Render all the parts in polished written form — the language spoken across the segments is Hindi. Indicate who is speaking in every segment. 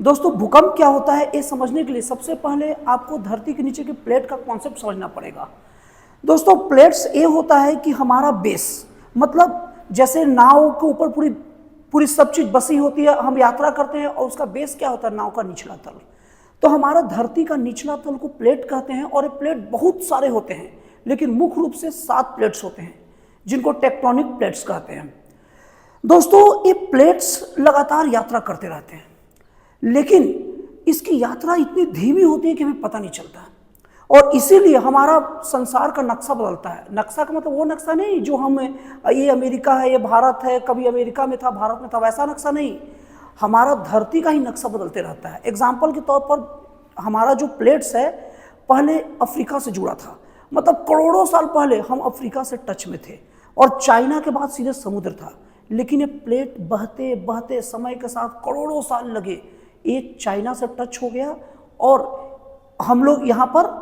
Speaker 1: दोस्तों भूकंप क्या होता है ये समझने के लिए सबसे पहले आपको धरती के नीचे की प्लेट का कॉन्सेप्ट समझना पड़ेगा। दोस्तों प्लेट्स ये होता है कि हमारा बेस, मतलब जैसे नाव के ऊपर पूरी पूरी सब चीज़ बसी होती है, हम यात्रा करते हैं और उसका बेस क्या होता है, नाव का निचला तल। तो हमारा धरती का निचला तल को प्लेट कहते हैं और ये प्लेट बहुत सारे होते हैं, लेकिन मुख्य रूप से 7 प्लेट्स होते हैं जिनको टेक्टोनिक प्लेट्स कहते हैं। दोस्तों ये प्लेट्स लगातार यात्रा करते रहते हैं, लेकिन इसकी यात्रा इतनी धीमी होती है कि हमें पता नहीं चलता और इसीलिए हमारा संसार का नक्शा बदलता है। नक्शा का मतलब वो नक्शा नहीं जो हम ये अमेरिका है, ये भारत है, कभी अमेरिका में था, भारत में था, वैसा नक्शा नहीं। हमारा धरती का ही नक्शा बदलते रहता है। एग्जाम्पल के तौर पर हमारा जो प्लेट्स है पहले अफ्रीका से जुड़ा था, मतलब करोड़ों साल पहले हम अफ्रीका से टच में थे और चाइना के बाद सीधे समुद्र था। लेकिन ये प्लेट बहते बहते समय के साथ करोड़ों साल लगे, एक चाइना से टच हो गया और हम लोग यहाँ पर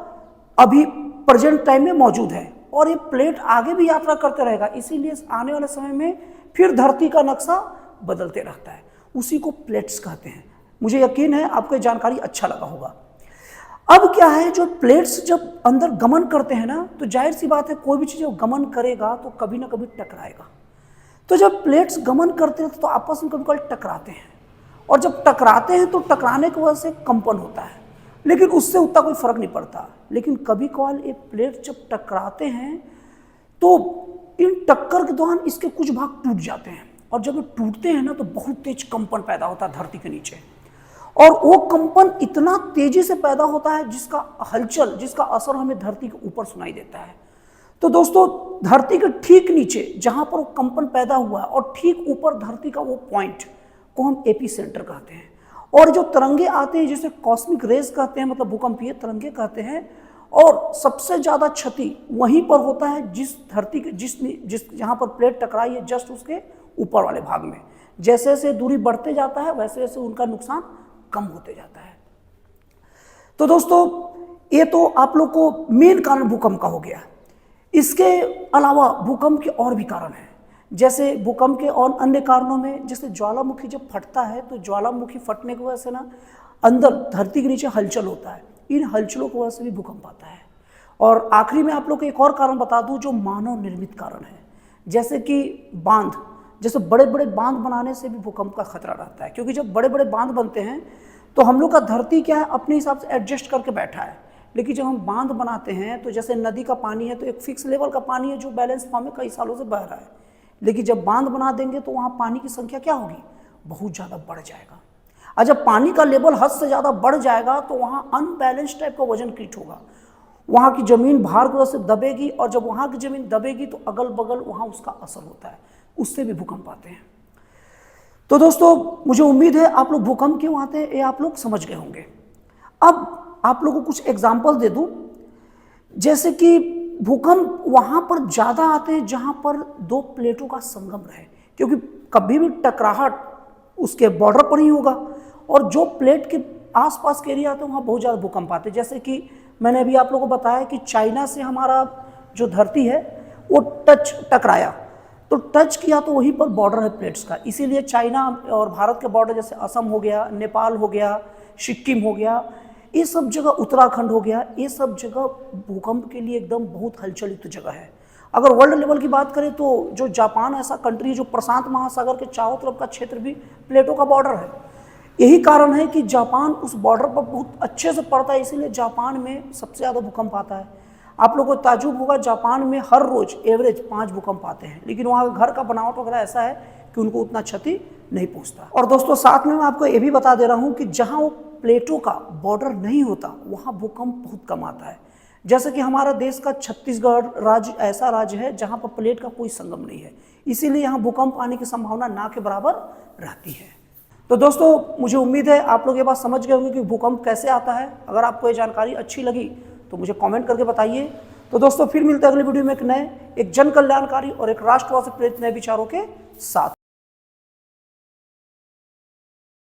Speaker 1: अभी प्रेजेंट टाइम में मौजूद है और ये प्लेट आगे भी यात्रा करते रहेगा। इसीलिए आने वाले समय में फिर धरती का नक्शा बदलते रहता है, उसी को प्लेट्स कहते हैं। मुझे यकीन है आपको ये जानकारी अच्छा लगा होगा। अब क्या है, जो प्लेट्स जब अंदर गमन करते हैं ना, तो जाहिर सी बात है कोई भी चीज़ गमन करेगा तो कभी ना कभी टकराएगा। तो जब प्लेट्स गमन करते हैं तो आपस में कभी कभी टकराते हैं और जब टकराते हैं तो टकराने की वजह से कंपन होता है, लेकिन उससे उतना कोई फर्क नहीं पड़ता। लेकिन कभी कभार ये प्लेट जब टकराते हैं तो इन टक्कर के दौरान इसके कुछ भाग टूट जाते हैं और जब ये टूटते हैं ना तो बहुत तेज कंपन पैदा होता है धरती के नीचे और वो कंपन इतना तेजी से पैदा होता है जिसका हलचल, जिसका असर हमें धरती के ऊपर सुनाई देता है। तो दोस्तों धरती के ठीक नीचे जहां पर वो कंपन पैदा हुआ है और ठीक ऊपर धरती का वो पॉइंट को हम एपी सेंटर कहते हैं और जो तरंगे आते हैं जिसे कॉस्मिक रेज कहते हैं, मतलब भूकंपीय तरंगे कहते हैं, और सबसे ज़्यादा क्षति वहीं पर होता है जिस धरती के जिस जहाँ पर प्लेट टकराई है जस्ट उसके ऊपर वाले भाग में। जैसे जैसे दूरी बढ़ते जाता है वैसे वैसे उनका नुकसान कम होते जाता है। तो दोस्तों ये तो आप लोग को मेन कारण भूकंप का हो गया। इसके अलावा भूकंप के और भी कारण हैं, जैसे भूकंप के और अन्य कारणों में जैसे ज्वालामुखी जब फटता है तो ज्वालामुखी फटने की वजह से ना अंदर धरती के नीचे हलचल होता है, इन हलचलों की वजह से भी भूकंप आता है। और आखिरी में आप लोग को एक और कारण बता दूं जो मानव निर्मित कारण है, जैसे कि बांध। जैसे बड़े बड़े बांध बनाने से भी भूकंप का खतरा रहता है, क्योंकि जब बड़े बड़े बांध बनते हैं तो हम लोग का धरती क्या है अपने हिसाब से एडजस्ट करके बैठा है, लेकिन जब हम बांध बनाते हैं तो जैसे नदी का पानी है तो एक फिक्स लेवल का पानी है जो बैलेंस फॉर्म में कई सालों से बह रहा है, लेकिन जब बांध बना देंगे तो वहाँ पानी की संख्या क्या होगी, बहुत ज़्यादा बढ़ जाएगा। और जब पानी का लेवल हद से ज़्यादा बढ़ जाएगा तो वहाँ अनबैलेंस टाइप का वजन क्रिएट होगा, वहाँ की ज़मीन भार की वजह से दबेगी और जब वहाँ की ज़मीन दबेगी तो अगल बगल वहाँ उसका असर होता है, उससे भी भूकंप आते हैं। तो दोस्तों मुझे उम्मीद है आप लोग भूकंप क्यों आते हैं ये आप लोग समझ गए होंगे। अब आप लोगों को कुछ एग्जाम्पल दे दूँ, जैसे कि भूकंप वहाँ पर ज़्यादा आते हैं जहाँ पर 2 प्लेटों का संगम रहे, क्योंकि कभी भी टकराहट उसके बॉर्डर पर ही होगा और जो प्लेट के आसपास के एरिया आते हैं वहाँ बहुत ज़्यादा भूकंप आते हैं। जैसे कि मैंने अभी आप लोगों को बताया कि चाइना से हमारा जो धरती है वो टकराया, तो टच किया तो वहीं पर बॉर्डर है प्लेट्स का, इसीलिए चाइना और भारत के बॉर्डर जैसे असम हो गया, नेपाल हो गया, सिक्किम हो गया, ये सब जगह, उत्तराखंड हो गया, ये सब जगह भूकंप के लिए एकदम बहुत हलचल युक्त जगह है। अगर वर्ल्ड लेवल की बात करें तो जो जापान ऐसा कंट्री जो प्रशांत महासागर के चारों तरफ का क्षेत्र भी प्लेटों का बॉर्डर है। यही कारण है कि जापान उस बॉर्डर पर बहुत अच्छे से पड़ता है, इसीलिए जापान में सबसे ज़्यादा भूकंप आता है। आप लोगों को ताज्जुब होगा, जापान में हर रोज़ एवरेज 5 भूकंप आते हैं, लेकिन वहाँ घर का बनावट वगैरह ऐसा है कि उनको उतना क्षति नहीं पहुँचता। और दोस्तों साथ में मैं आपको ये भी बता दे रहा हूँ कि जहाँ वो प्लेटों का बॉर्डर नहीं होता वहाँ भूकंप बहुत कम आता है। जैसे कि हमारा देश का छत्तीसगढ़ राज्य ऐसा राज्य है जहाँ पर प्लेट का कोई संगम नहीं है, इसीलिए यहाँ भूकंप आने की संभावना ना के बराबर रहती है। तो दोस्तों मुझे उम्मीद है आप लोग ये बात समझ गए होंगे कि भूकंप कैसे आता है। अगर आपको ये जानकारी अच्छी लगी तो मुझे कमेंट करके बताइए। तो दोस्तों फिर मिलते हैं अगली वीडियो में एक नए, एक जन कल्याणकारी और एक राष्ट्रवाद से प्रेरित नए विचारों के साथ।